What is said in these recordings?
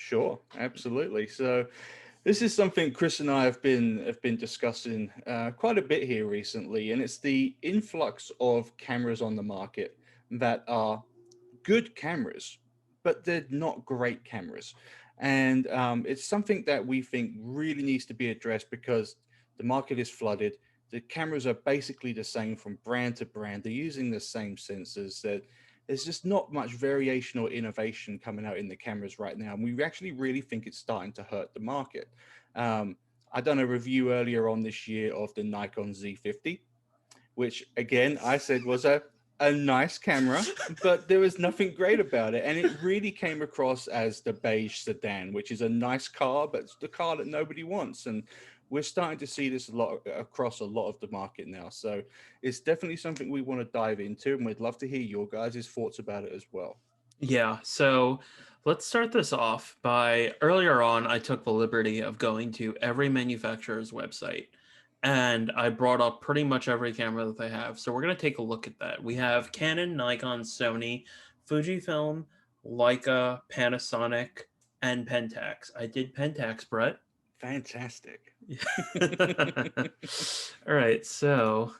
Sure, absolutely. So this is something Chris and I have been discussing quite a bit here recently, and it's the influx of cameras on the market that are good cameras, but they're not great cameras. And it's something that we think really needs to be addressed because the market is flooded. The cameras are basically the same from brand to brand. They're using the same sensors. That there's just not much variation or innovation coming out in the cameras right now. And we actually really think it's starting to hurt the market. Um, I done a review earlier on this year of the Nikon Z50, which again I said was a nice camera, but there was nothing great about it. And it really came across as the beige sedan, which is a nice car, but it's the car that nobody wants. And we're starting to see this a lot across a lot of the market now. So it's definitely something we want to dive into, and we'd love to hear your guys' thoughts about it as well. Yeah, so let's start this off by earlier on, I took the liberty of going to every manufacturer's website and I brought up pretty much every camera that they have. So we're going to take a look at that. We have Canon, Nikon, Sony, Fujifilm, Leica, Panasonic, and Pentax. I did Pentax, Brett. Fantastic. All right, so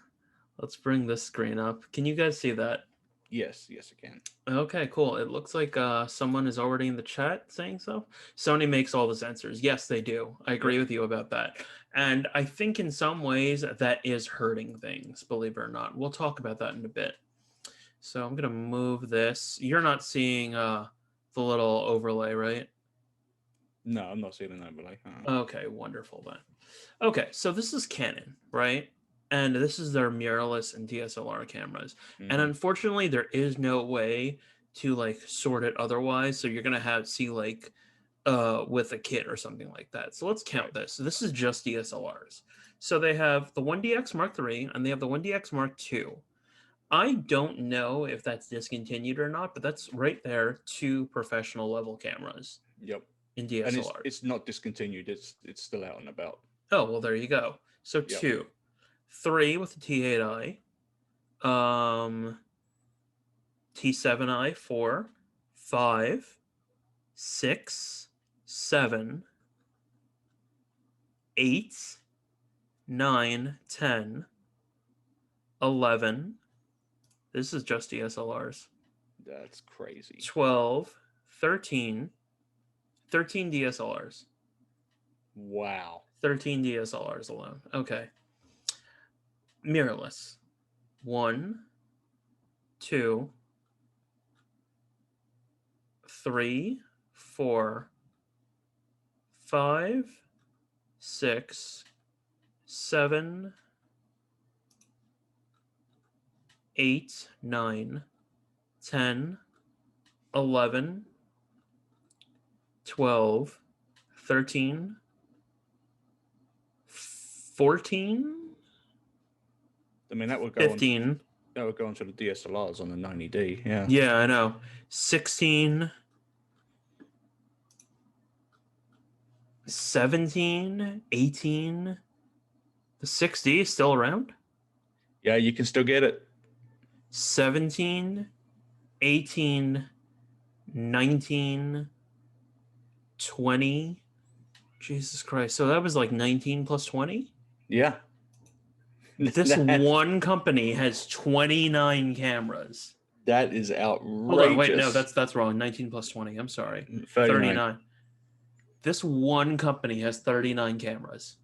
let's bring this screen up. Can you guys see that? Yes, yes, I can. Okay, cool. It looks like someone is already in the chat saying so. Sony makes all the sensors. Yes, they do. I Yep. agree with you about that. And I think in some ways that is hurting things, believe it or not. We'll talk about that in a bit. So I'm going to move this. You're not seeing the little overlay, right? No, I'm not seeing an overlay. Okay, wonderful then. Okay, so this is Canon, right? And this is their mirrorless and DSLR cameras. And Mhm. unfortunately, there is no way to like sort it otherwise. So you're gonna have see like with a kit or something like that. So let's count Right. this. So this is just DSLRs. So they have the 1DX Mark III and they have the 1DX Mark II. I don't know if that's discontinued or not, but that's right there, two professional level cameras Yep. in And DSLRs. it's not discontinued. It's still out and about. Oh, well, there you go. So Yep. two. Three with the T8i. Um, T7i, four. Five. Six. Seven. Eight. Nine. 10. 11. This is just DSLRs. That's crazy. 12. 13. 13 DSLRs. Wow. 13 DSLRs alone. Okay. Mirrorless. One, two, three, four, five, six, seven, eight, 9, 10, 11, 12, 13, 14, I mean, that would go on. 15. That would go onto the DSLRs on the 90D. Yeah. Yeah, I know. 16, 17, 18. The 6D is still around. Yeah, you can still get it. 17, 18, 19, 20. Jesus Christ. So that was like 19 plus 20? Yeah. This one company has 29 cameras. That is Hold on, wait, no, outrageous. that's wrong. 19 plus 20. I'm sorry. 39. 39. This one company has 39 cameras.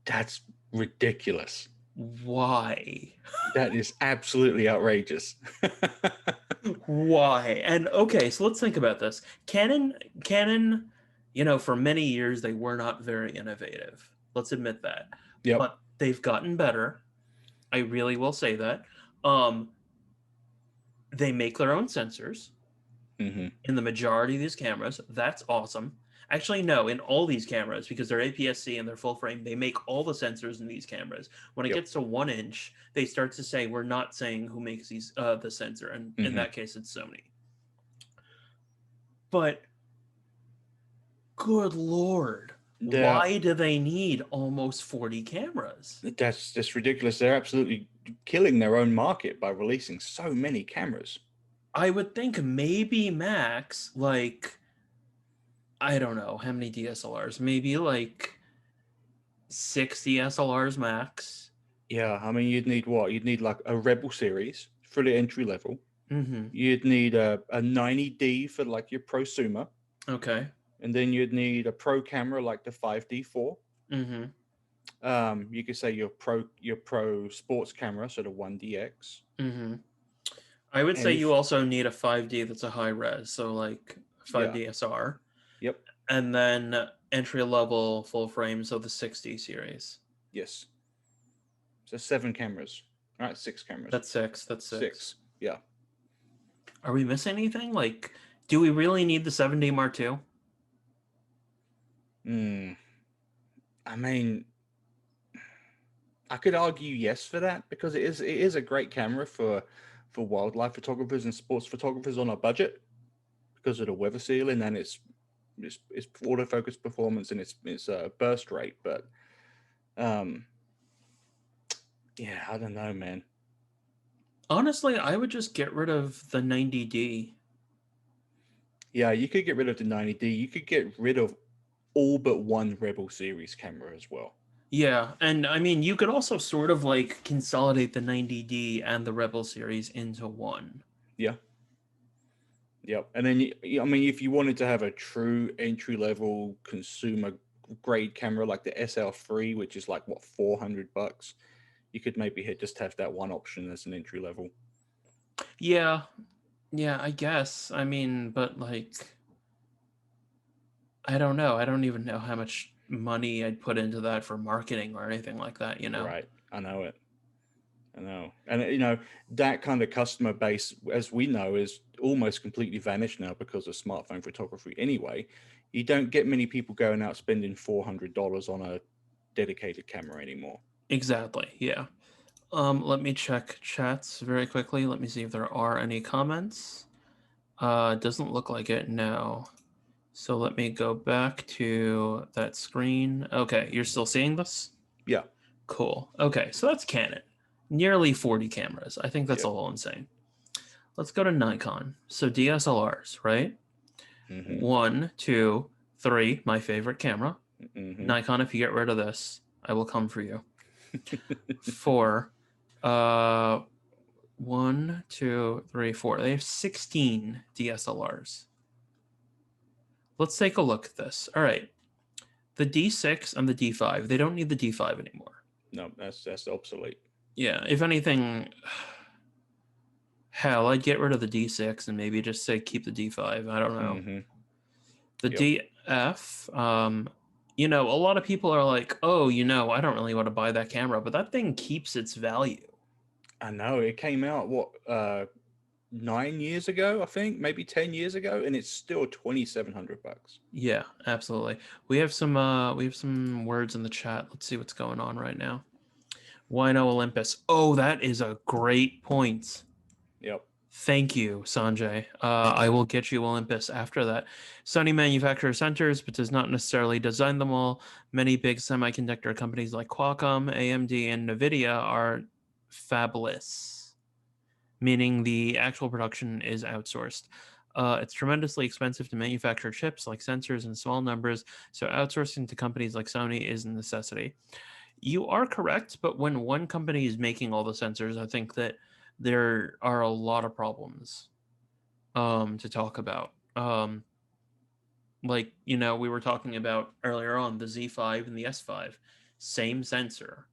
That's ridiculous. Why? That is absolutely outrageous. Why? And okay, so let's think about this. Canon, for many years they were not very innovative. Let's admit that. Yep. But they've gotten better. I really will say that. Um, they make their own sensors Mm-hmm. in the majority of these cameras. That's awesome. Actually, no, in all these cameras, because they're APS-C and they're full frame, they make all the sensors in these cameras. When it Yep. gets to 1 inch, they start to say, we're not saying who makes these the sensor, and in Mm-hmm. that case, it's Sony. But good Lord, why do they need almost 40 cameras? That's just ridiculous. They're absolutely killing their own market by releasing so many cameras. I would think maybe max, like, I don't know how many DSLRs, maybe like 6 DSLRs max. Yeah, I mean, you'd need what? You'd need like a Rebel series, fully entry level. Mm-hmm. You'd need a 90D for like your prosumer, Okay. and then you'd need a pro camera like the 5D4. Mm-hmm. You could say your pro sports camera, so the 1DX. Mm-hmm. I would And say you if also need a 5D that's a high res, so like yeah, 5D SR, yep, and then entry level full frame, so the 6D series. yes. So 7 cameras. All right, 6 cameras. That's six. That's six. Six. Yeah. Are we missing anything? Like, do we really need the 7D Mark II? Hmm. I mean, I could argue yes for that because it is a great camera for wildlife photographers and sports photographers on a budget because of the weather sealing and its autofocus performance and its burst rate. But um, yeah, I don't know, man. Honestly, I would just get rid of the 90D. Yeah, you could get rid of the 90D. You could get rid of all but one Rebel series camera as well. Yeah, and I mean, you could also sort of like consolidate the 90D and the Rebel series into one. Yeah. Yep. And then, I mean, if you wanted to have a true entry level consumer grade camera like the SL3, which is like what, $400, you could maybe just have that one option as an entry level. Yeah, yeah, I guess. I mean, but like, I don't know. I don't even know how much money I'd put into that for marketing or anything like that, you know? Right. I know it. I know. And, that kind of customer base, as we know, is almost completely vanished now because of smartphone photography anyway. You don't get many people going out spending $400 on a dedicated camera anymore. Exactly, yeah. Let me check chats very quickly. Let me see if there are any comments. Doesn't look like it, no. So let me go back to that screen. Okay, you're still seeing this? Yeah. Cool. Okay, so that's Canon. Nearly 40 cameras. I think that's Yeah. a little insane. Let's go to Nikon. So DSLRs, right? Mm-hmm. 1, 2, 3, my favorite camera. Mm-hmm. Nikon, if you get rid of this, I will come for you. 4, uh, 1, 2, 3, 4. They have 16 DSLRs. Let's take a look at this. All right. The D6 and the D5, they don't need the D5 anymore. No, that's obsolete. Yeah, if anything, hell, I'd get rid of the D6 and maybe just say keep the D5. I don't know. Mm-hmm. The Yep. DF, a lot of people are like, oh, I don't really want to buy that camera, but that thing keeps its value. I know it came out 9 years ago, I think, maybe 10 years ago, and it's still $2,700. Yeah, absolutely. We have some words in the chat. Let's see what's going on right now. Why no Olympus? Oh, that is a great point. Yep. Thank you, Sanjay. I will get you Olympus after that. Sony manufactures sensors, but does not necessarily design them all. Many big semiconductor companies like Qualcomm, AMD, and NVIDIA are fabless, meaning the actual production is outsourced. It's tremendously expensive to manufacture chips like sensors in small numbers, so outsourcing to companies like Sony is a necessity. You are correct, but when one company is making all the sensors, I think that there are a lot of problems to talk about. We were talking about earlier on the Z5 and the S5, same sensor.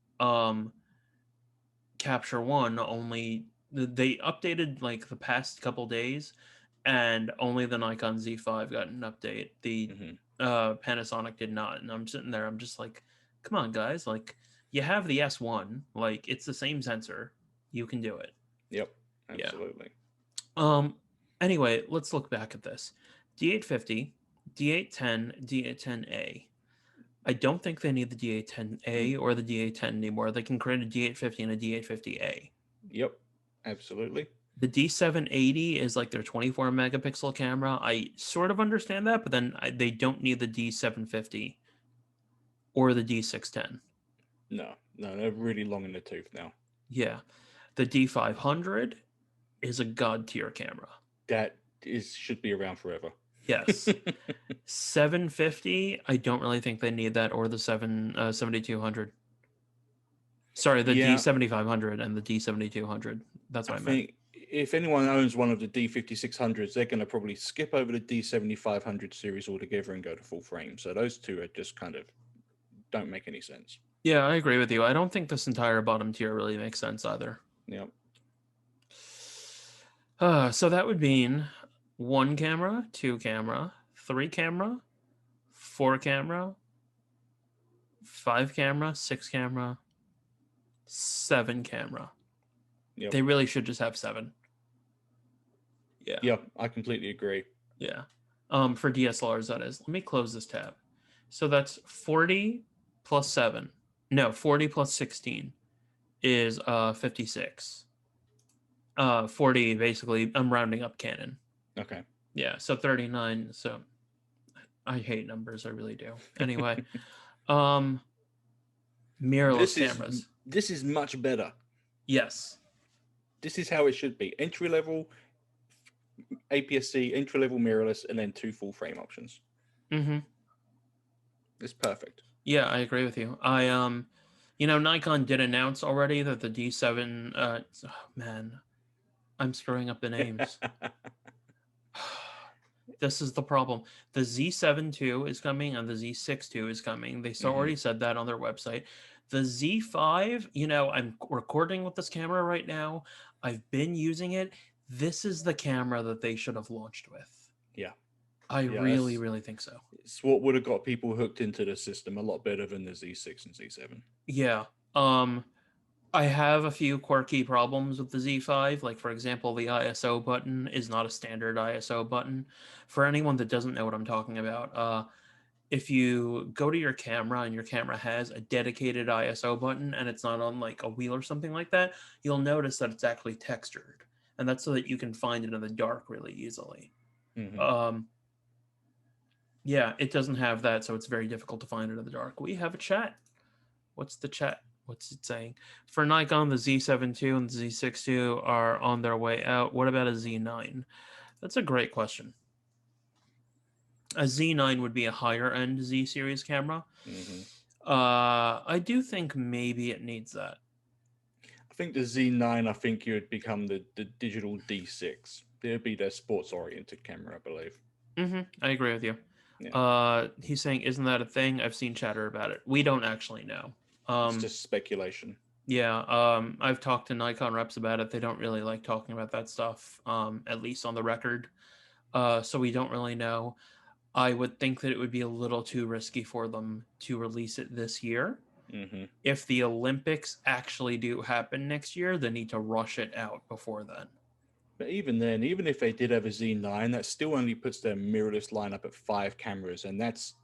Capture One only they updated like the past couple days, and only the Nikon Z5 got an update. The Mm-hmm. Panasonic did not, and I'm sitting there. I'm just like, come on, guys! Like, you have the S1. Like, it's the same sensor. You can do it. Yep. Yeah. Absolutely. Um. Anyway, let's look back at this. D850, D810, D810A. I don't think they need the D810A or the D810 anymore. They can create a D850 and a D850A. Yep. Absolutely. The D780 is like their 24 megapixel camera. I sort of understand that, but then they don't need the D750 or the D610. No, they're really long in the tooth now. Yeah. The D500 is a god tier camera. That should be around forever. Yes. 750, I don't really think they need that, or the 7200. Sorry, the Yeah, D7500 and the D7200. That's I what I meant. think if anyone owns one of the D5600s, they're going to probably skip over the D7500 series altogether and go to full frame. So those two are just kind of don't make any sense. Yeah, I agree with you. I don't think this entire bottom tier really makes sense either. Yeah. So that would mean 1 camera, 2 camera, 3 camera, 4 camera, 5 camera, 6 camera, 7 camera. Yep. They really should just have 7. Yeah. Yep. I completely agree. Yeah. For DSLRs, that is. Let me close this tab. So that's 40 plus 7. No, 40 plus 16 is 56. 40, basically, I'm rounding up Canon. Okay. Yeah, so 39. So I hate numbers, I really do. Anyway, mirrorless cameras. This is much better. Yes. This is how it should be. Entry level APS-C, entry level mirrorless, and then 2 full frame options. Mm-hmm. It's perfect. Yeah, I agree with you. Nikon did announce already that the D7. Man, I'm screwing up the names. This is the problem. The Z7 II is coming and the Z6 II is coming. They already said that on their website. The Z5, I'm recording with this camera right now. I've been using it. This is the camera that they should have launched with. Yeah. I really, really think so. It's what would have got people hooked into the system a lot better than the Z6 and Z7. Yeah. I have a few quirky problems with the Z5. Like, for example, the ISO button is not a standard ISO button. For anyone that doesn't know what I'm talking about, if you go to your camera and your camera has a dedicated ISO button and it's not on like a wheel or something like that, you'll notice that it's actually textured. And that's so that you can find it in the dark really easily. Yeah, it doesn't have that, so it's very difficult to find it in the dark. We have a chat. What's the chat? What's it saying? For Nikon, the Z7 II and the Z6 II are on their way out. What about a Z9? That's a great question. A Z9 would be a higher end Z series camera. I do think maybe it needs that. I think the Z9, I think you would become the digital D6. It would be their sports oriented camera, I believe. I agree with you. Yeah. He's saying, isn't that a thing? I've seen chatter about it. We don't actually know. It's just speculation. Yeah, I've talked to Nikon reps about it. They don't really like talking about that stuff, at least on the record. So we don't really know. I would think that it would be a little too risky for them to release it this year. If the Olympics actually do happen next year, they need to rush it out before then. But even then, even if they did have a Z9, that still only puts their mirrorless lineup at 5 cameras, and that's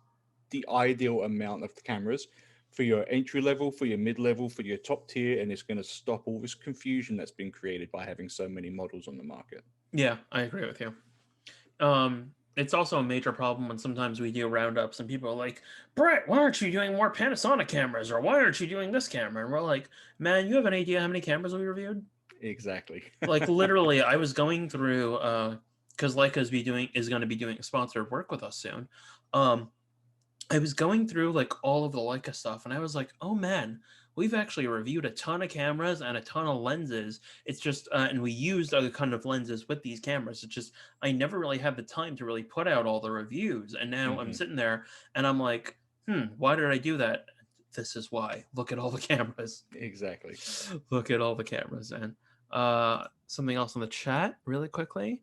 the ideal amount of the cameras for your entry level, for your mid level, for your top tier, and it's going to stop all this confusion that's been created by having so many models on the market. Yeah, I agree with you. It's also a major problem when sometimes we do roundups and people are like, Brett, why aren't you doing more Panasonic cameras? Or why aren't you doing this camera? And we're like, man, you have an idea how many cameras we reviewed? Exactly. Like, literally, I was going through, because Leica is going to be doing sponsored work with us soon. I was going through like all of the Leica stuff and I was like, oh man, we've actually reviewed a ton of cameras and a ton of lenses. It's just, and we used other kind of lenses with these cameras. It's just, I never really had the time to really put out all the reviews. And now I'm sitting there and I'm like, why did I do that? This is why. Look at all the cameras. Exactly. Look at all the cameras. And something else in the chat really quickly.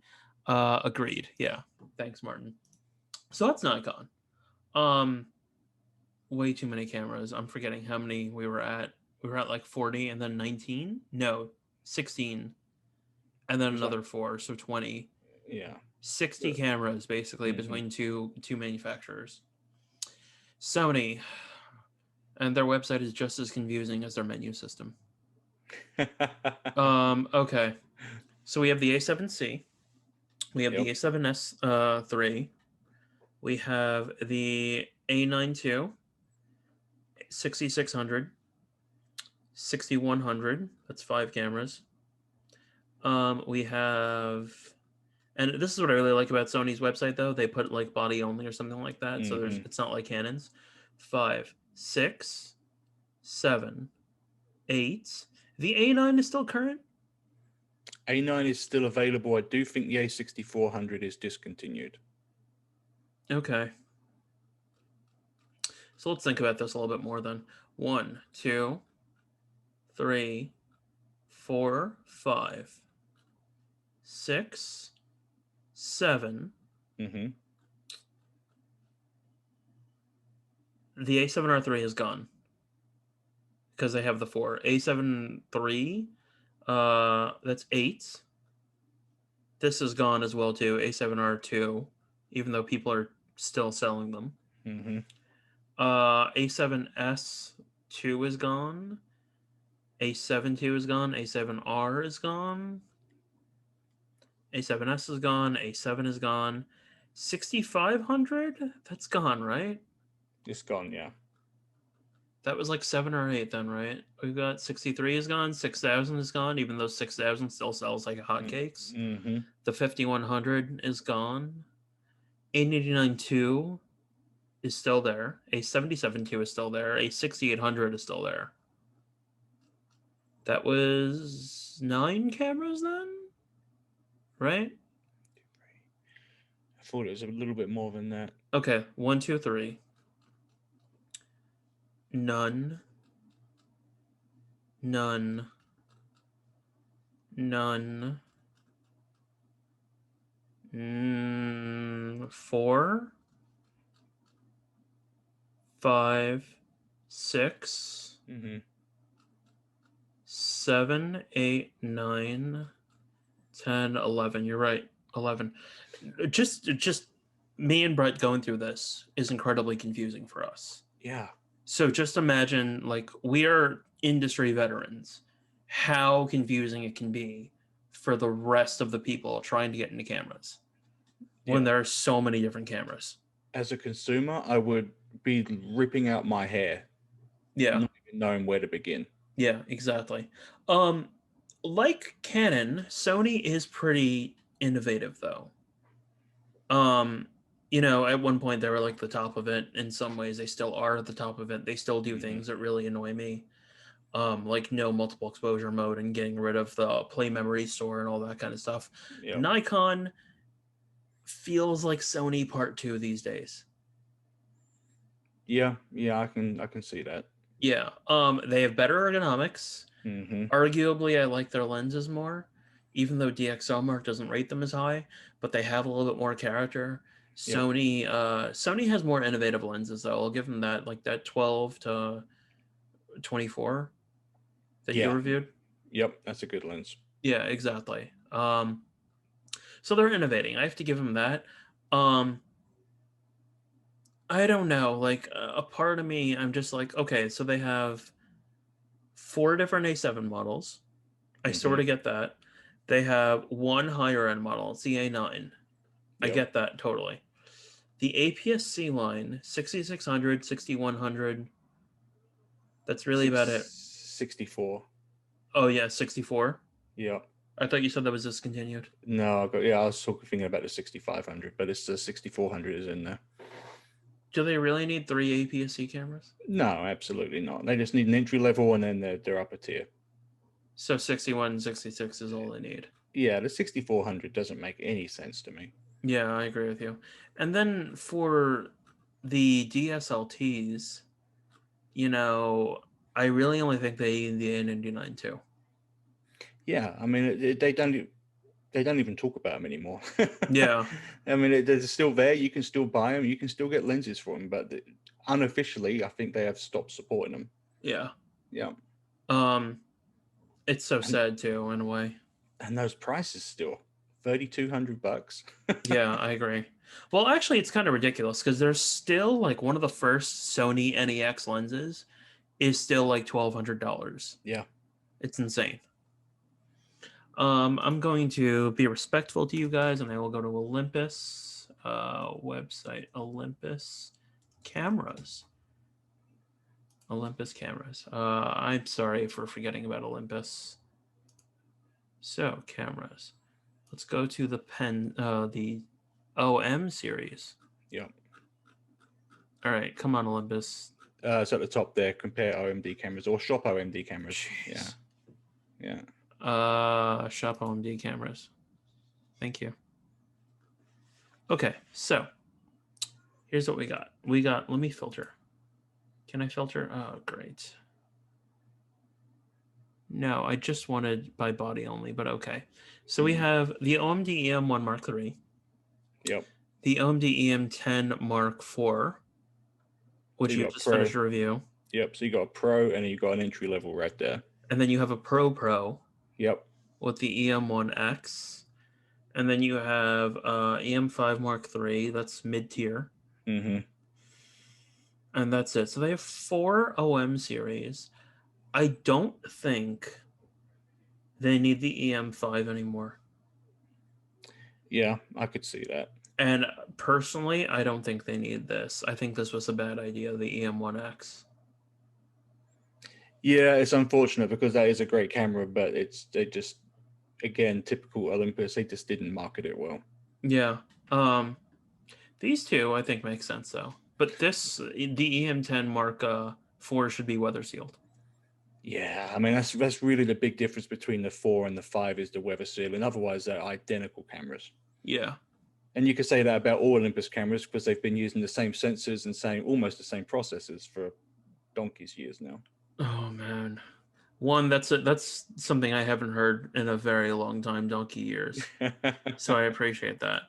Agreed. Yeah. Thanks, Martin. So that's Nikon. Way too many cameras. I'm forgetting how many we were at. We were at like 40 and then 19. No, 16, and then another 4, so 20. Yeah, 60 cameras basically between two manufacturers. Sony, and their website is just as confusing as their menu system. Okay, so we have the A7C. We have the A7S 3. We have the A9 II, 6600, 6100. That's 5 cameras. We have And this is what I really like about Sony's website, though. They put like body only or something like that, so Hmm. it's not like Canon's. 5, 6, 7, 8. The A9 is still current. A9 is still available. I do think the A6400 is discontinued. Okay. So let's think about this a little bit more then. 1, 2, 3, 4, 5, 6, 7. Hmm. The A7R3 is gone because they have the 4. A7 III, that's 8. This is gone as well too. A7R2, even though people are still selling them. Hmm. A7S2 is gone. A7 II is gone. A7R is gone. A7S is gone. A7 is gone. 6500? That's gone, right? It's gone, yeah. That was like 7 or 8 then, right? We've got 63 is gone. 6000 is gone, even though 6000 still sells like hotcakes. Mm-hmm. The 5100 is gone. A89 II is still there. A77 II is still there. A6800 is still there. That was 9 cameras then? Right? I thought it was a little bit more than that. Okay, 1, 2, 3. None. None. None. 4, 5, 6, Hmm. 7, 8, 9, 10, 11. You're right. 11. Just me and Brett going through this is incredibly confusing for us. Yeah. So just imagine, like, we are industry veterans, how confusing it can be for the rest of the people trying to get into cameras when Yeah. there are so many different cameras. As a consumer, I would be ripping out my hair, Yeah, not even knowing where to begin. yeah, exactly. Um, like Canon, Sony is pretty innovative though. Um, at one point they were like the top of it. In some ways, they still are at the top of it. They still do Hmm. things that really annoy me. Like no multiple exposure mode and getting rid of the play memory store and all that kind of stuff. Yeah. Nikon feels like Sony Part 2 these days. Yeah. Yeah. I can see that. Yeah. They have better ergonomics. Hmm. Arguably, I like their lenses more, even though DxOMark doesn't rate them as high, but they have a little bit more character. Yep. Sony has more innovative lenses though. I'll give them that, like that 12 to 24 that you Yeah. reviewed. Yep. That's a good lens. Yeah, exactly. So they're innovating. I have to give them that. Um, I don't know. Like a part of me, I'm just like, okay, so they have 4 different A7 models. I Hmm. sort of get that. They have one higher end model. It's the A9. I Yep. get that totally. The APS-C line, 6600, 6100. That's really about it. 64. Oh yeah, 64. Yep. I thought you said that was discontinued. No, yeah, I was thinking about the 6500, but it's the 6400 is in there. Do they really need 3 APS-C cameras? No, absolutely not. They just need an entry level, and then they're up a tier. So 61 and 66 is all they need. Yeah, the 6400 doesn't make any sense to me. Yeah, I agree with you. And then for the DSLTs, you know, I really only think they need the A99 too. Yeah, I mean, they don't even talk about them anymore. Yeah, I mean, they're still there. You can still buy them. You can still get lenses for them, but unofficially, I think they have stopped supporting them. yeah. Yeah, Um, it's so and sad too, in a way. those prices still $3,200. Yeah, I agree. Well, actually, it's kind of ridiculous because there's still like one of the first Sony NEX lenses is still like $1,200. Yeah. It's insane. I'm going to be respectful to you guys, and I will go to Olympus website. Olympus cameras. Olympus cameras. I'm sorry for forgetting about Olympus. So cameras. let's go to the OM series. Yep. All right, come on, Olympus. So at the top there, compare OMD cameras or shop OMD cameras. Jeez. Yeah. Shop OMD cameras. Thank you. Okay, so here's what we got. Let me filter. Can I filter? Oh, great. No, I just wanted by body only, but okay. So we have the OMD EM1 Mark III. Yep. The OMD EM10 Mark IV, which So you just finished a review. Yep. So you got a Pro and you got an entry level right there. And then you have a Pro Yep. with the EM1X. And then you have EM5 Mark III. That's mid-tier. Mm-hmm. And that's it. So they have 4 OM series. I don't think they need the EM5 anymore. Yeah, I could see that. And personally, I don't think they need this. I think this was a bad idea, the EM1X. Yeah, it's unfortunate because that is a great camera, but they just, again, typical Olympus, they just didn't market it well. Yeah. These two I think make sense though. But this the EM10 Mark IV should be weather sealed. Yeah, I mean that's really the big difference between the 4 and the 5 is the weather sealing. Otherwise, they're identical cameras. Yeah. And you could say that about all Olympus cameras because they've been using the same sensors and almost the same processors for donkey's years now. Oh man. One, that's something I haven't heard in a very long time, donkey years. So I appreciate that.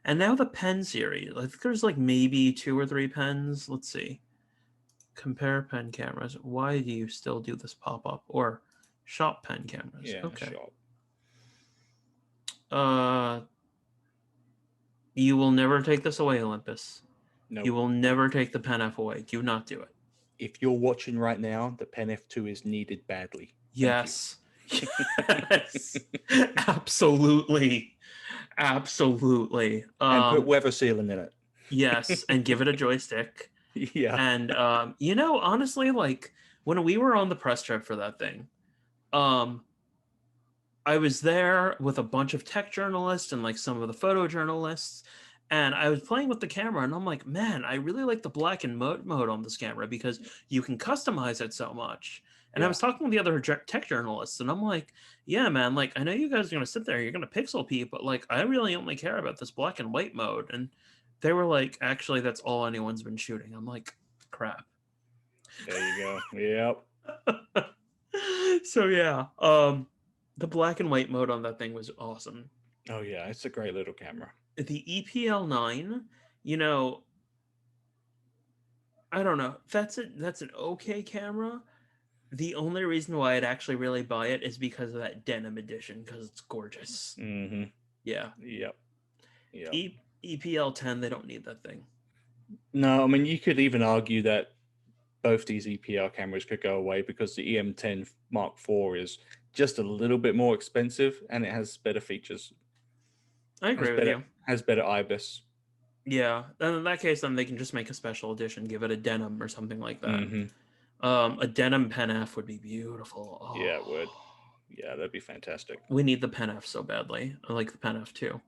And now the pen series. I think there's like maybe 2 or 3 pens. Let's see. Compare pen cameras. Why do you still do this pop-up? Or shop pen cameras. Yeah, okay. Shop. You will never take this away, Olympus. No. You will never take the Pen F away. Do not do it. If you're watching right now, the Pen F2 is needed badly. Yes. Yes. Absolutely. Absolutely. And put weather sealing in it. Yes, and give it a joystick. Yeah. And honestly, like when we were on the press trip for that thing, I was there with a bunch of tech journalists and like some of the photojournalists, and I was playing with the camera, and I'm like, man, I really like the black and mode on this camera because you can customize it so much. And I was talking to the other tech journalists, and I'm like, yeah, man, like I know you guys are gonna sit there, you're gonna pixel peep, but like I really only care about this black and white mode. And they were like, actually, that's all anyone's been shooting. I'm like, crap. There you go. Yep. So yeah, the black and white mode on that thing was awesome. Oh yeah, it's a great little camera. The EPL9, I don't know. That's an okay camera. The only reason why I'd actually really buy it is because of that denim edition, because it's gorgeous. Mm-hmm. Yeah. Yep. EPL10, they don't need that thing. No, I mean you could even argue that both these EPL cameras could go away because the EM10 Mark IV is just a little bit more expensive and it has better features. I agree with you. Has better IBIS. Yeah, and in that case, then they can just make a special edition, give it a denim or something like that. Mm-hmm. A denim Pen F would be beautiful. Oh. Yeah, it would. Yeah, that'd be fantastic. We need the Pen F so badly. I like the Pen F too.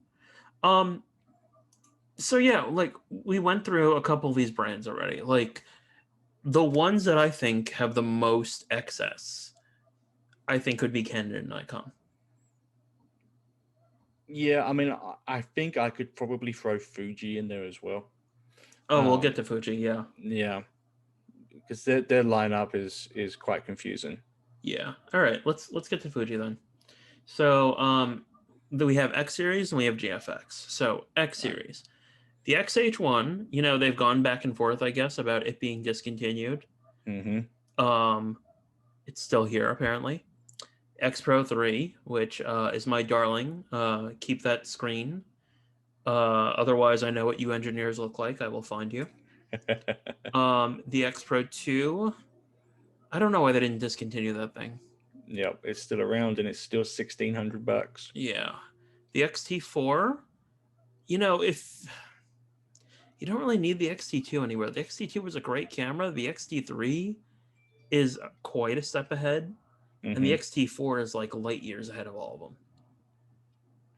So yeah, like we went through a couple of these brands already. Like the ones that I think have the most excess, I think could be Canon and Nikon. Yeah, I mean, I think I could probably throw Fuji in there as well. Oh, we'll get to Fuji, yeah. Yeah, because their lineup is quite confusing. Yeah. All right, let's get to Fuji then. So we have X series and we have GFX. So X series, the XH1, they've gone back and forth, I guess, about it being discontinued. Mm-hmm. It's still here apparently. X Pro 3, which is my darling. Keep that screen. Otherwise, I know what you engineers look like. I will find you. The X Pro 2. I don't know why they didn't discontinue that thing. Yep, it's still around and it's still $1,600. Yeah. The XT4, if you don't really need the XT2 anywhere. The XT2 was a great camera. The XT3 is quite a step ahead. And the XT4 is like light years ahead of all of them.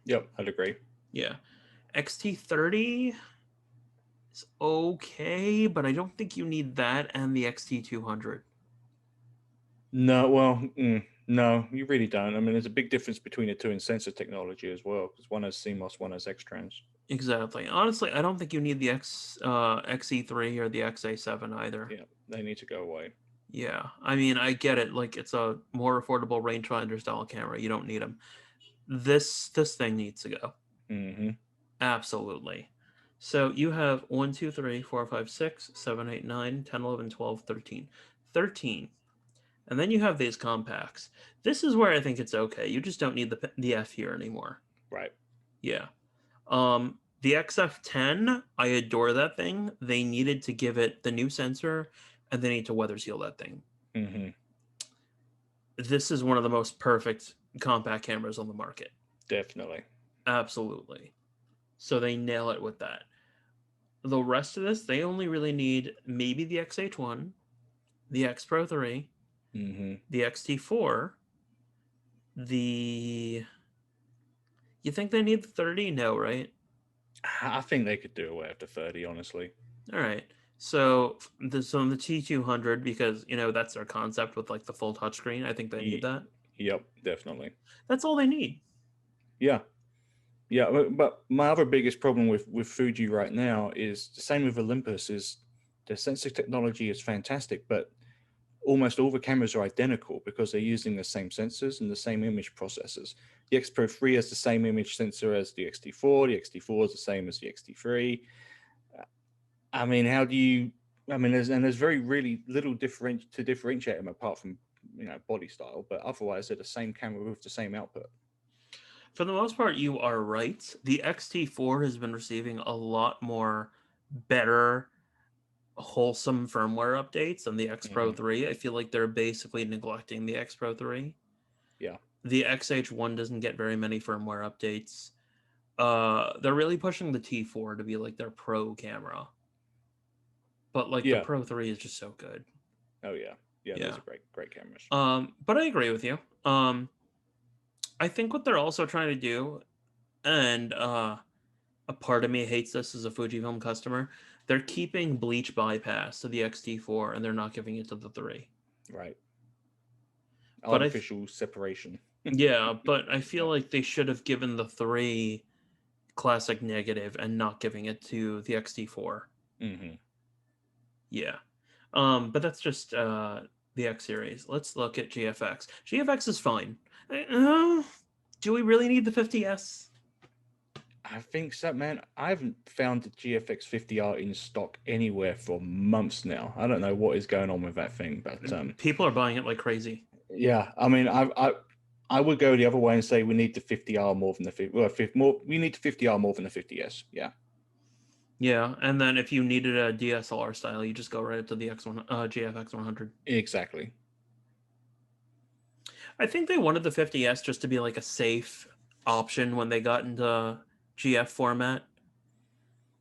Yep, I'd agree. Yeah. XT30 is okay, but I don't think you need that and the XT200. No, well, no, you really don't. I mean, there's a big difference between the two in sensor technology as well, because one has CMOS, one has X-trans. Exactly. Honestly, I don't think you need the XE3 or the XA7 either. Yeah, they need to go away. Yeah, I mean, I get it. Like, it's a more affordable rangefinder style camera. You don't need them. This thing needs to go. Hmm. Absolutely. So you have 1, 2, 3, 4, 5, 6, 7, 8, 9, 10, 11, 12, 13. 13. And then you have these compacts. This is where I think it's okay. You just don't need the F here anymore. Right. Yeah. The XF10, I adore that thing. They needed to give it the new sensor, and they need to weather seal that thing. Hmm. This is one of the most perfect compact cameras on the market. Definitely. Absolutely. So they nail it with that. The rest of this, they only really need maybe the X-H1, the X Pro 3, Hmm. the XT4, the... You think they need the 30? No, right? I think they could do away after 30, honestly. All right. So the T200, because that's their concept with like the full touchscreen. I think they need that. Yep, definitely. That's all they need. Yeah. Yeah, but my other biggest problem with Fuji right now is the same with Olympus. Is the sensor technology is fantastic, but almost all the cameras are identical because they're using the same sensors and the same image processors. The X Pro 3 has the same image sensor as the XT4. The XT4 is the same as the XT3. I mean, how do you? I mean, there's very really little to differentiate them apart from body style, but otherwise they're the same camera with the same output. For the most part, you are right. The XT4 has been receiving a lot more better, wholesome firmware updates than the X Pro Hmm. 3. I feel like they're basically neglecting the X Pro 3. Yeah. The XH1 doesn't get very many firmware updates. They're really pushing the T4 to be like their pro camera. But like the Yeah. Pro 3 is just so good. Oh yeah. Yeah. Those Yeah. are great cameras. But I agree with you. I think what they're also trying to do, and a part of me hates this as a Fujifilm customer, they're keeping bleach bypass to the XT4 and they're not giving it to the 3. Right. But Artificial separation. yeah, but I feel Yeah. like they should have given the 3 classic negative and not giving it to the XT4. Hmm. Yeah. But that's just the X series. Let's look at GFX. GFX is fine. Do we really need the 50S? I think so, man. I haven't found the GFX 50R in stock anywhere for months now. I don't know what is going on with that thing, but People are buying it like crazy. yeah. I mean, I would go the other way and say we need the 50R more than the 50. Well, more. We need the 50R more than the 50S. Yeah. Yeah, and then if you needed a DSLR style, you just go right up to the X1 GFX 100. Exactly. I think they wanted the 50S just to be like a safe option when they got into GF format.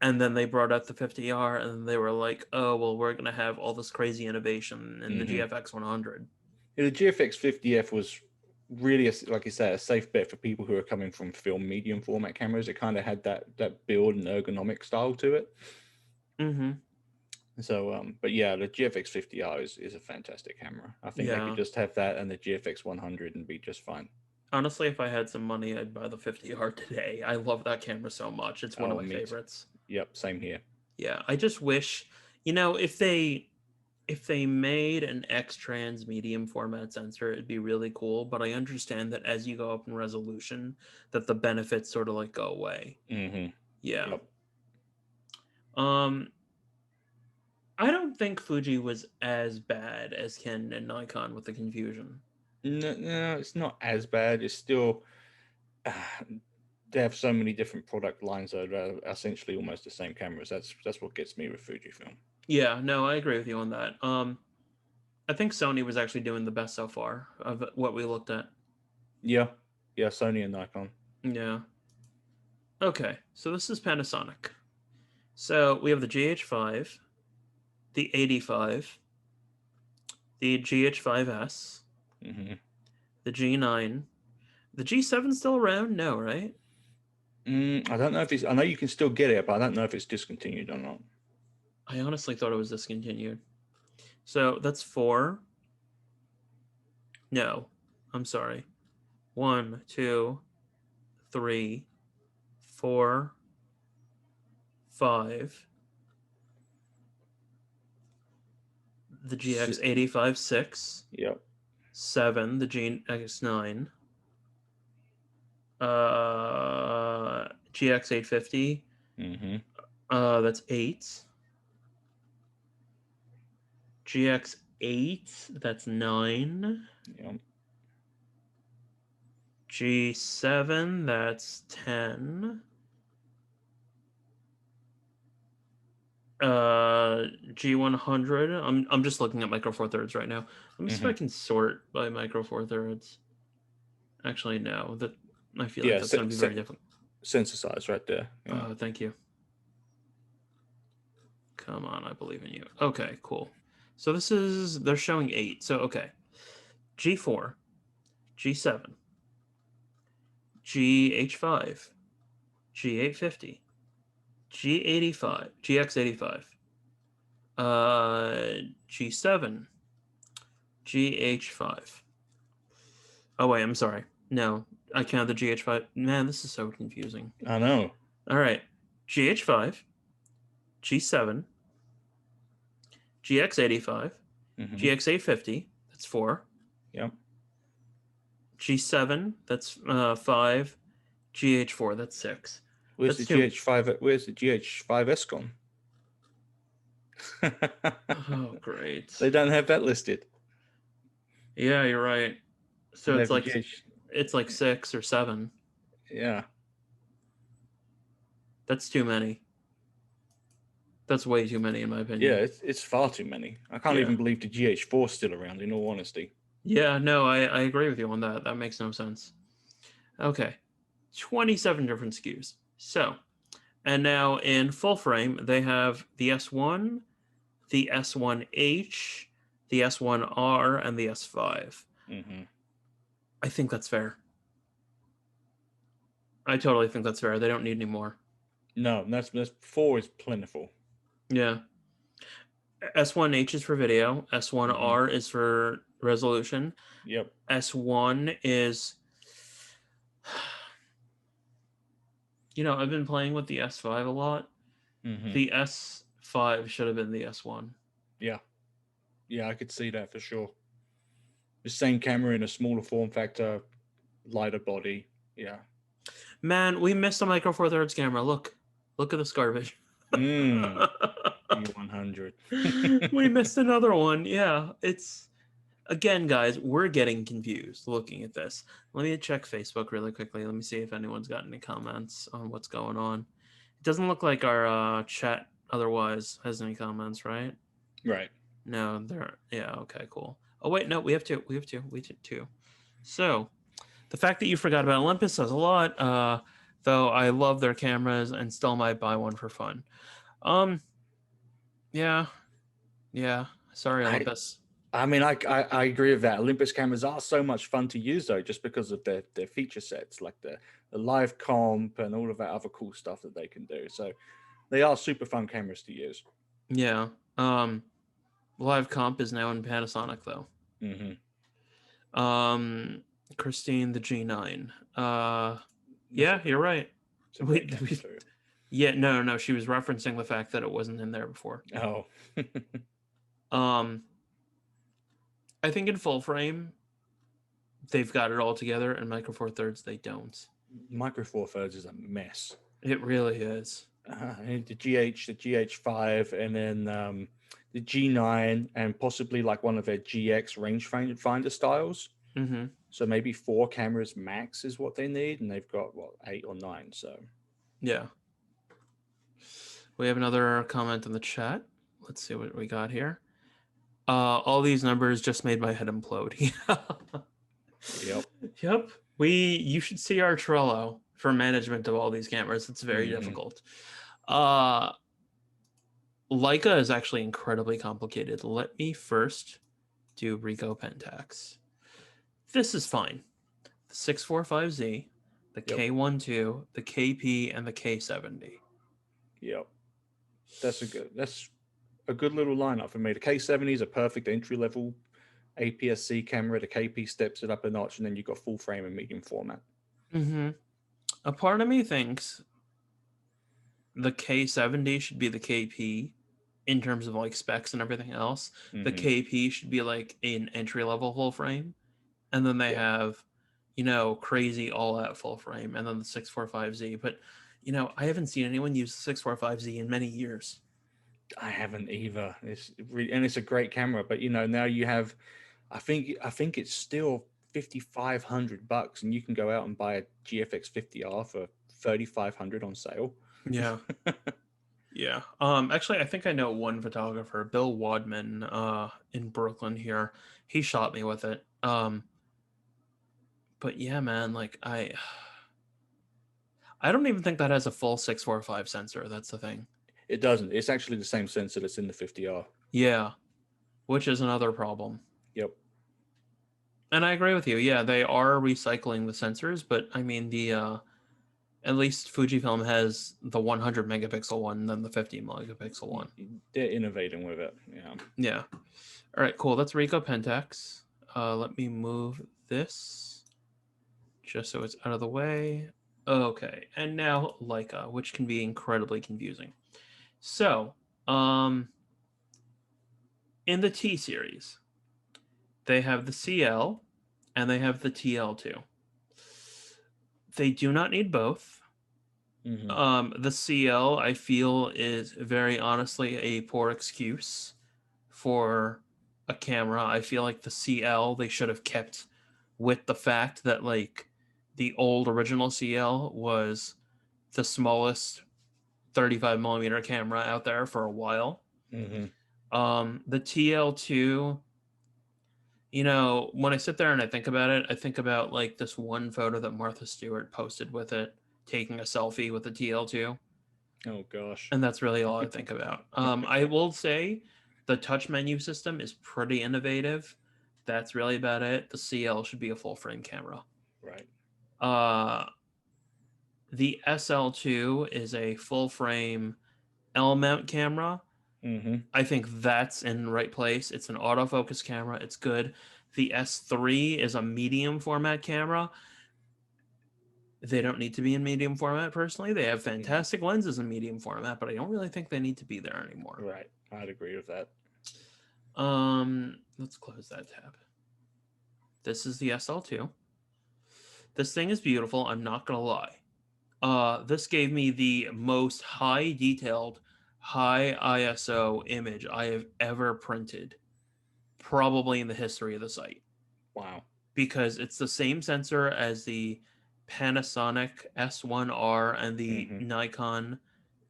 And then they brought out the 50R and they were like, oh, well, we're going to have all this crazy innovation in the GFX 100. Yeah, the GFX 50F was really, like you say, a safe bet for people who are coming from film medium format cameras. It kind of had that build and ergonomic style to it. Mm-hmm. So, but yeah, the GFX 50R is a fantastic camera. I think they could just have that and the GFX 100 and be just fine. Honestly, if I had some money, I'd buy the 50R today. I love that camera so much. It's one of my favorites. Yep, same here. Yeah, I just wish, if they made an X-trans medium format sensor, it'd be really cool. But I understand that as you go up in resolution, that the benefits sort of like go away. Mm-hmm. Yeah. Yep. I don't think Fuji was as bad as Canon and Nikon with the confusion. No, it's not as bad. It's still they have so many different product lines that are essentially almost the same cameras. That's what gets me with Fujifilm. Yeah, no, I agree with you on that. I think Sony was actually doing the best so far of what we looked at. Yeah, Sony and Nikon. Yeah. Okay, so this is Panasonic. So we have the GH5, the 85, the GH5S, Mm-hmm. the G9. The G7 still around? No, right? I don't know if it's. I know you can still get it, but I don't know if it's discontinued or not. I honestly thought it was discontinued. So that's 4. No, I'm sorry. 1, 2, 3, 4, 5. The GX85 6. Yep. 7. The GX9. GX850. Mm-hmm. That's 8. GX8. That's 9. Yep. G7. That's 10. G100. I'm just looking at Micro Four Thirds right now. Let me see if I can sort by Micro Four Thirds. Actually, no. That I feel like that's going to be very difficult. Sensor size right there. Yeah. Thank you. Come on, I believe in you. Okay, cool. So they're showing 8. So okay, G4, G7, GH5, G850, G85, GX85, G7, GH5. Oh wait, I'm sorry. No, I count the GH5. Man, this is so confusing. I know. All right, GH5, G7, GX85, GX850. That's 4. Yep. G7. That's 5. GH4. That's 6. Where's the GH5? Where's the GH5S gone? Oh, great. They don't have that listed. Yeah, you're right. So it's like it's like 6 or 7. Yeah. That's too many. That's way too many, in my opinion. Yeah, it's far too many. I can't even believe the GH4 is still around, in all honesty. Yeah, no, I agree with you on that. That makes no sense. Okay. 27 different SKUs. So, and now in full frame, they have the S1, the S1H, the S1R, and the S5. I think that's fair. I totally think that's fair. They don't need any more. No, that's 4 is plentiful. Yeah. S1H is for video. S1R is for resolution. Yep. S1 is... You know, I've been playing with the S5 a lot. The S5 should have been the S1. Yeah. Yeah, I could see that for sure. The same camera in a smaller form factor, lighter body. Yeah. Man, we missed a Micro Four Thirds camera. Look at this garbage. E100. We missed another one. Yeah, it's again, guys. We're getting confused looking at this. Let me check Facebook really quickly. Let me see if anyone's got any comments on what's going on. It doesn't look like our chat otherwise has any comments, right? Right. No, yeah. Okay, cool. Oh wait, no, we have 2. We did 2. So, the fact that you forgot about Olympus says a lot. Though I love their cameras and still might buy one for fun. Yeah. Sorry, Olympus. I mean, I agree with that. Olympus cameras are so much fun to use though, just because of their feature sets, like the live comp and all of that other cool stuff that they can do. So they are super fun cameras to use. Yeah. Live comp is now in Panasonic though. Christine, the G9. Yeah, you're right. Yeah, no. She was referencing the fact that it wasn't in there before. Oh. I think in full frame, they've got it all together, and Micro Four Thirds they don't. Micro Four Thirds is a mess. It really is. The GH5, and then the G9, and possibly like one of their GX rangefinder styles. So maybe 4 cameras max is what they need, and they've got 8 or 9. So yeah. We have another comment in the chat. Let's see what we got here. All these numbers just made my head implode. Yep. You should see our Trello for management of all these cameras. It's very difficult. Leica is actually incredibly complicated. Let me first do Ricoh Pentax. This is fine. The 645Z, the Yep. K12, the KP, and the K70. Yep. That's a good little lineup for me. The K70 is a perfect entry level APS-C camera. The KP steps it up a notch, and then you've got full frame and medium format. Mm-hmm. A part of me thinks the K70 should be the KP in terms of like specs and everything else. The Mm-hmm. KP should be like an entry level full frame, and then they Yeah. have, crazy all out full frame, and then the 645Z. But I haven't seen anyone use the 645Z in many years. I haven't either. It's a great camera, but now you have. I think it's still $5,500, and you can go out and buy a GFX 50R for $3,500 on sale. Yeah. Yeah. Actually, I think I know one photographer, Bill Wadman, in Brooklyn here. He shot me with it. But yeah, man, like I don't even think that has a full 645 sensor. That's the thing. It doesn't. It's actually the same sensor that's in the 50R. Yeah, which is another problem. Yep. And I agree with you. Yeah, they are recycling the sensors, but I mean the at least Fujifilm has the 100 megapixel one, and then the 50 megapixel one. They're innovating with it. Yeah. Yeah. All right, cool. That's Ricoh Pentax. Let me move this just so it's out of the way. Okay, and now Leica, which can be incredibly confusing. So, in the T series, they have the CL and they have the TL2. They do not need both. Mm-hmm. The CL, I feel, is very honestly a poor excuse for a camera. I feel like the CL they should have kept with the fact that like the old original CL was the smallest 35 millimeter camera out there for a while. Mm-hmm. The TL2, when I sit there and I think about it, I think about like this one photo that Martha Stewart posted with it, taking a selfie with the TL2. Oh gosh. And that's really all I think about. I will say the touch menu system is pretty innovative. That's really about it. The CL should be a full frame camera. Right. The SL2 is a full frame L mount camera. Mm-hmm. I think that's in the right place. It's an autofocus camera. It's good. The S3 is a medium format camera. They don't need to be in medium format personally. They have fantastic lenses in medium format, but I don't really think they need to be there anymore. Right. I'd agree with that. Let's close that tab. This is the SL2. This thing is beautiful, I'm not gonna lie. This gave me the most high detailed, high ISO image I have ever printed, probably in the history of the site. Wow. Because it's the same sensor as the Panasonic S1R and the Mm-hmm. Nikon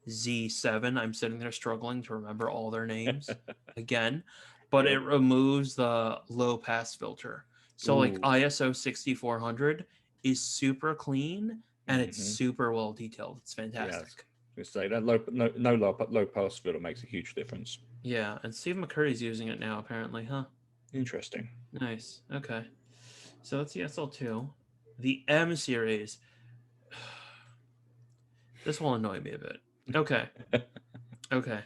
Z7. I'm sitting there struggling to remember all their names again, but Yep. it removes the low pass filter. So like Ooh. ISO 6400 is super clean and it's Mm-hmm. super well detailed. It's Yes. fantastic. I say that low pass filter makes a huge difference. Yeah, and Steve McCurry's using it now apparently, huh? Interesting. Nice. Okay. So that's the SL2. The M series. This will annoy me a bit. Okay. Okay.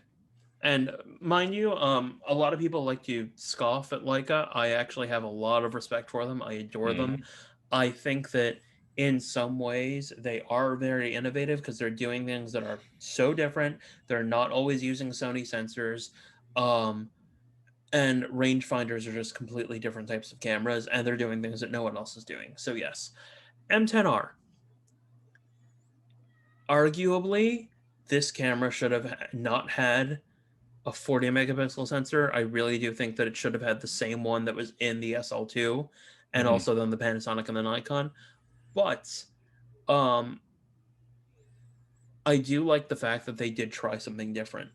And mind you, a lot of people like to scoff at Leica. I actually have a lot of respect for them. I adore them. I think that in some ways they are very innovative because they're doing things that are so different. They're not always using Sony sensors. And rangefinders are just completely different types of cameras, and they're doing things that no one else is doing. So yes, M10R. Arguably, this camera should have not had a 40 megapixel sensor. I really do think that it should have had the same one that was in the SL2 and Mm-hmm. also then the Panasonic and the Nikon. But um I do like the fact that they did try something different.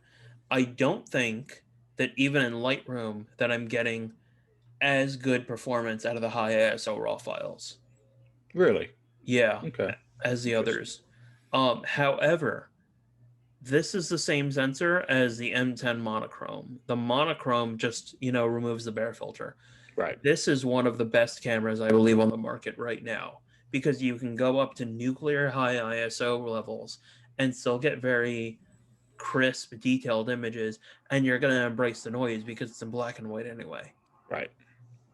I don't think that even in Lightroom that I'm getting as good performance out of the high ISO raw files. Really? Yeah, Okay. as the Interesting. others. However, this is the same sensor as the M10 monochrome. The monochrome just, removes the bare filter. Right. This is one of the best cameras I believe on the market right now because you can go up to nuclear high ISO levels and still get very crisp, detailed images, and you're going to embrace the noise because it's in black and white anyway. Right.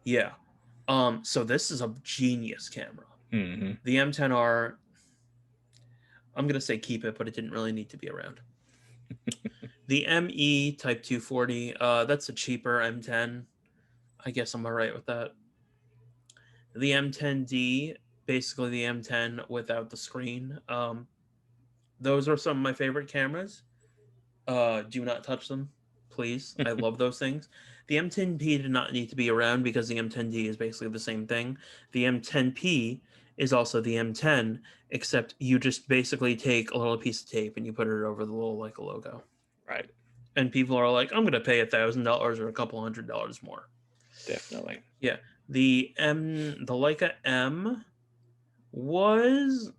Yeah. So this is a genius camera. Mm-hmm. The M10R, I'm going to say keep it, but it didn't really need to be around. The ME Type 240, that's a cheaper M10. I guess I'm all right with that. The M10D, basically the M10 without the screen. Those are some of my favorite cameras. Do not touch them, please. I love those things. The M10P did not need to be around because the M10D is basically the same thing. The M10P is also the M10, except you just basically take a little piece of tape and you put it over the little Leica logo. Right. And people are like, I'm going to pay $1,000 or a couple $100 more. Definitely. Yeah. The Leica M was...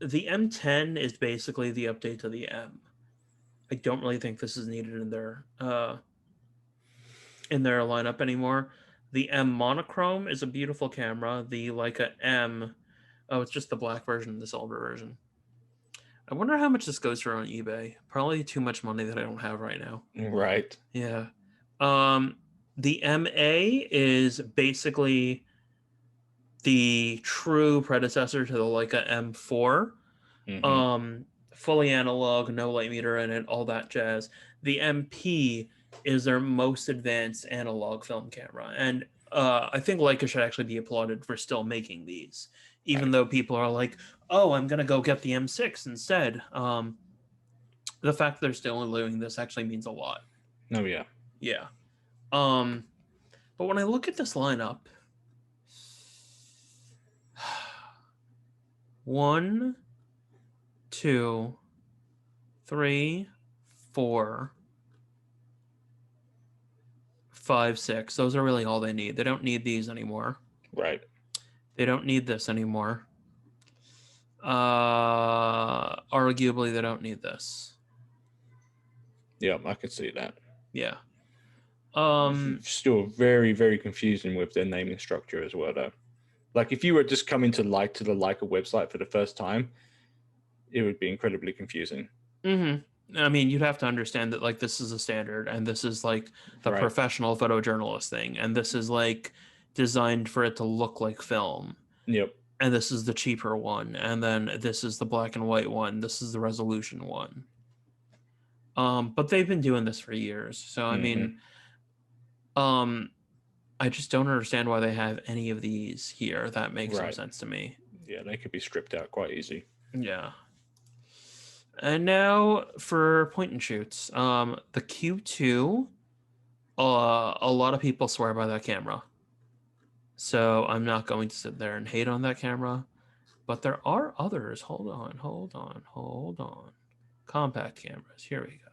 The M10 is basically the update to the M. I don't really think this is needed in their lineup anymore. The M monochrome is a beautiful camera. The Leica M, it's just the black version, the silver version. I wonder how much this goes for on eBay. Probably too much money that I don't have right now. Right. Yeah. The MA is basically the true predecessor to the Leica M4. Mm-hmm. Fully analog, no light meter in it, all that jazz. The MP is their most advanced analog film camera, and I think Leica should actually be applauded for still making these, even though people are like, "Oh, I'm gonna go get the M6 instead." The fact that they're still doing this actually means a lot. Oh yeah. Yeah. But when I look at this lineup, 1, 2, 3, 4, 5, 6. Those are really all they need. They don't need these anymore. Right. They don't need this anymore. Arguably, they don't need this. Yeah, I can see that. Yeah. Still very, very confusing with their naming structure as well, though. Like if you were just coming to the Leica website for the first time, it would be incredibly confusing. Mm-hmm. I mean, you'd have to understand that like this is a standard, and this is like the professional photojournalist thing, and this is like designed for it to look like film. Yep. And this is the cheaper one, and then this is the black and white one. This is the resolution one. But they've been doing this for years, so I mean, I just don't understand why they have any of these here. That makes no sense to me. Yeah, they could be stripped out quite easy. Yeah. And now for point and shoots. The Q2, a lot of people swear by that camera. So I'm not going to sit there and hate on that camera. But there are others. Hold on. Compact cameras. Here we go.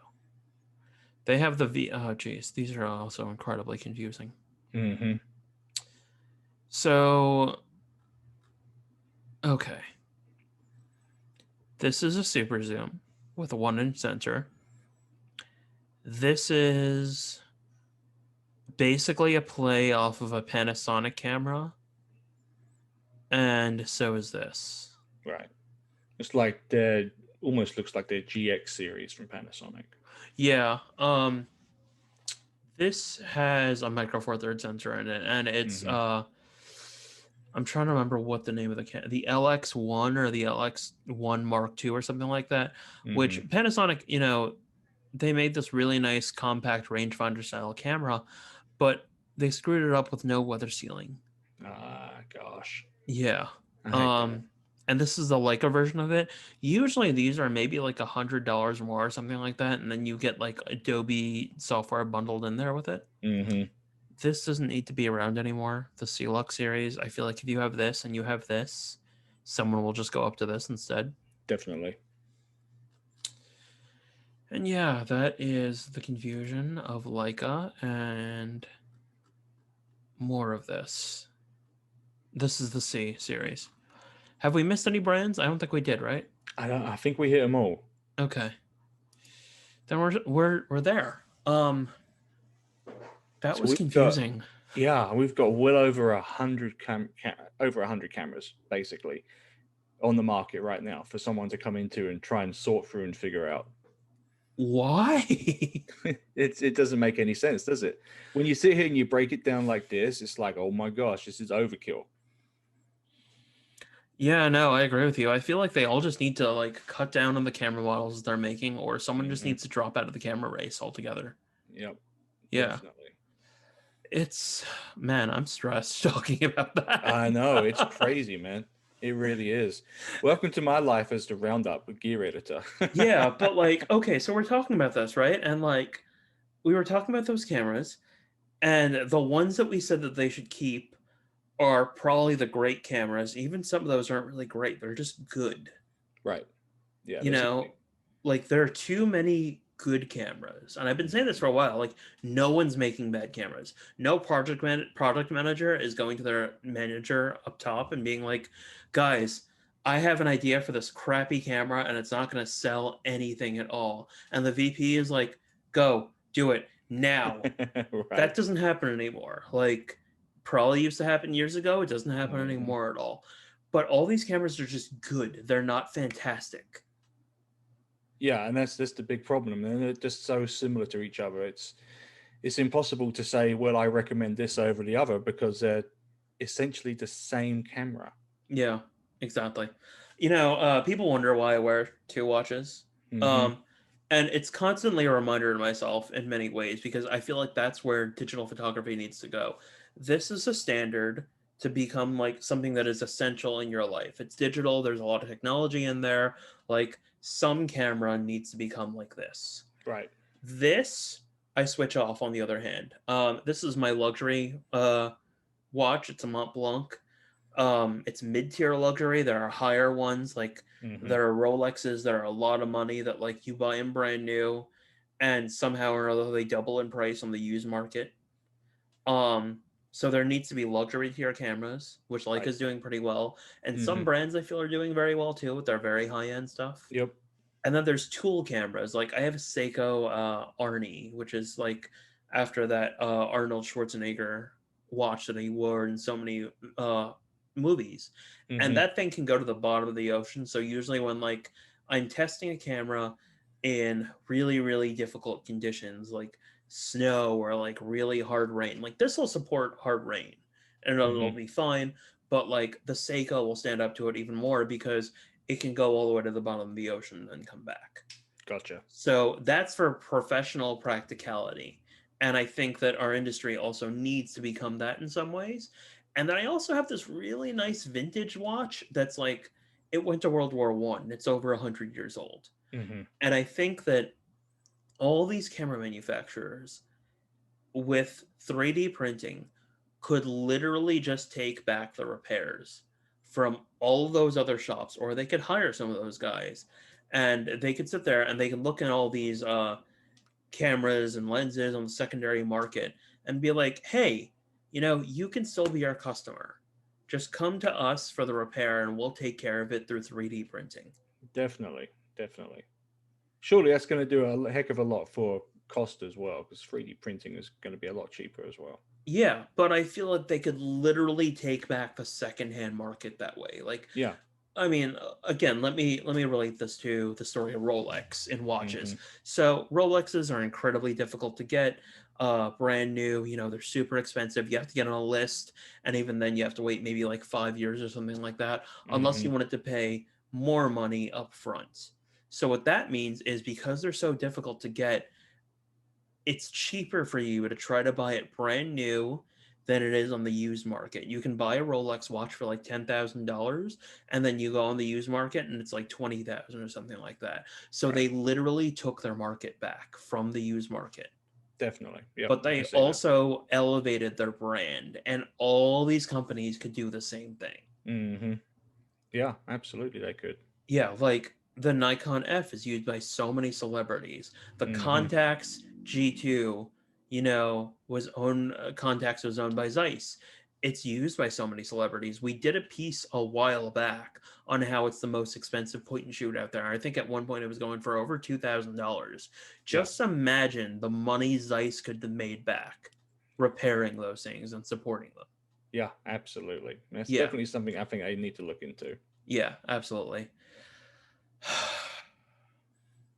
They have the oh geez, these are also incredibly confusing. Mm-hmm. So, okay. This is a super zoom with a 1-inch sensor. This is basically a play off of a Panasonic camera. And so is this. Right. It's like almost looks like their GX series from Panasonic. Yeah. This has a Micro Four Thirds sensor in it, and it's I'm trying to remember what the name of the LX1 or the LX1 Mark II or something like that. Which Panasonic, they made this really nice compact rangefinder style camera, but they screwed it up with no weather sealing. Gosh. Yeah. And this is the Leica version of it. Usually these are maybe like $100 more or something like that, and then you get like Adobe software bundled in there with it. This doesn't need to be around anymore. The Celux series, I feel like if you have this and you have this, someone will just go up to this instead. Definitely. And yeah, that is the confusion of Leica and more of this. This is the C series. Have we missed any brands? I don't think we did, right? I think we hit them all. Okay. Then we're there. That was confusing. Yeah, we've got well over 100 over 100 cameras basically on the market right now for someone to come into and try and sort through and figure out. Why? It doesn't make any sense, does it? When you sit here and you break it down like this, it's like, oh my gosh, this is overkill. Yeah, no, I agree with you. I feel like they all just need to like cut down on the camera models they're making, or someone just Hmm. needs to drop out of the camera race altogether. Yep, Yeah, definitely. it's man, I'm stressed talking about that. I know, it's crazy, man. It really is. Welcome to my life as the Roundup gear editor. Yeah, but like, okay, so we're talking about this, right? And like, we were talking about those cameras, and the ones that we said that they should keep are probably the great cameras. Even some of those aren't really great, they're just good. Right. Yeah, You that's the thing. know, like there are too many good cameras. And I've been saying this for a while. Like, no one's making bad cameras. No product manager is going to their manager up top and being like, guys, I have an idea for this crappy camera and it's not going to sell anything at all. And the VP is like, go, do it now. That Right. doesn't happen anymore. Like, probably used to happen years ago. It doesn't happen Mhm. anymore at all. But all these cameras are just good. They're not fantastic. Yeah, and that's the big problem. And they're just so similar to each other. It's impossible to say, well, I recommend this over the other because they're essentially the same camera. Yeah, exactly. People wonder why I wear two watches. Hmm. Um, and it's constantly a reminder to myself in many ways because I feel like that's where digital photography needs to go. This is a standard to become like something that is essential in your life. It's digital, there's a lot of technology in there. Like some camera needs to become like this. Right. This I switch off on the other hand. This is my luxury watch. It's a Mont Blanc. It's mid-tier luxury. There are higher ones, like Hmm. there are Rolexes that are a lot of money that like you buy them brand new, and somehow or another they double in price on the used market. Um, so there needs to be luxury tier cameras, which Right. Leica's doing pretty well, and some Hmm. brands I feel are doing very well too with their very high-end stuff. Yep. And then there's tool cameras. Like I have a Seiko Arnie, which is like after that Arnold Schwarzenegger watch that he wore in so many uh, movies. And Hmm. that thing can go to the bottom of the ocean. So usually when like I'm testing a camera in really, really difficult conditions, like snow or like really hard rain, like this will support hard rain and it'll Hmm. be fine. But like the Seiko will stand up to it even more because it can go all the way to the bottom of the ocean and come back. Gotcha. So that's for professional practicality. And I think that our industry also needs to become that in some ways. And then I also have this really nice vintage watch that's like, it went to World War One. It's over 100 years old. Hmm. And I think that all these camera manufacturers with 3D printing could literally just take back the repairs from all of those other shops, or they could hire some of those guys and they could sit there and they can look at all these cameras and lenses on the secondary market and be like, hey, you can still be our customer. Just come to us for the repair and we'll take care of it through 3D printing. Definitely. Definitely. Surely that's going to do a heck of a lot for cost as well, because 3D printing is going to be a lot cheaper as well. Yeah, but I feel like they could literally take back the secondhand market that way. Like, Yeah. I mean, again, let me relate this to the story of Rolex in watches. Hmm. So Rolexes are incredibly difficult to get, brand new. They're super expensive. You have to get on a list, and even then, you have to wait maybe like 5 years or something like that, unless Hmm. you wanted to pay more money up front. So what that means is because they're so difficult to get, it's cheaper for you to try to buy it brand new than it is on the used market. You can buy a Rolex watch for like $10,000 and then you go on the used market and it's like 20,000 or something like that. So Right. they literally took their market back from the used market. Definitely. Yep. But I can they see that. also elevated their brand and all these companies could do the same thing. Hmm. Yeah, absolutely, they could. Yeah, like the Nikon F is used by so many celebrities. The Hmm. Contax G2, was owned Contax was owned by Zeiss. It's used by so many celebrities. We did a piece a while back on how it's the most expensive point and shoot out there. I think at one point it was going for over $2,000. Yeah. Just imagine the money Zeiss could have made back. repairing those things and supporting them. Yeah, absolutely. That's Yeah, definitely something I think I need to look into. yeah, absolutely.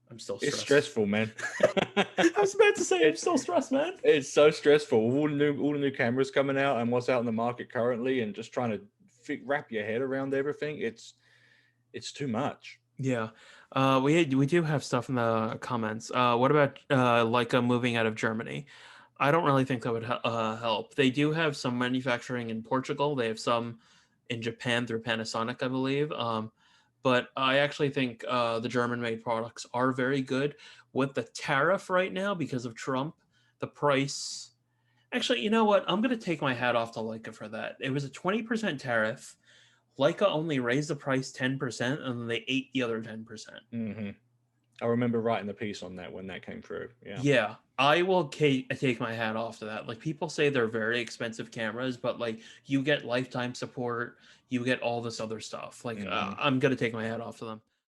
I'm still It's stressed. stressful, man. I was about to say I'm it still stressed, man. it's so stressful. All the new cameras coming out and what's out in the market currently, and just trying to wrap your head around everything. It's too much. Yeah. We do have stuff in the comments. What about Leica moving out of Germany? I don't really think that would help. They do have some manufacturing in Portugal. They have some in Japan through Panasonic, I believe. But I actually think the German-made products are very good. With the tariff right now because of Trump, the price. Actually, you know what? I'm gonna take my hat off to Leica for that. It was a 20% tariff. Leica only raised the price 10%, and then they ate the other 10%. Hmm. I remember writing the piece on that when that came through. Yeah. Yeah, I will take my hat off to that. Like people say they're very expensive cameras, but like you get lifetime support, you get all this other stuff. Like Hmm. I'm gonna take my hat off to them.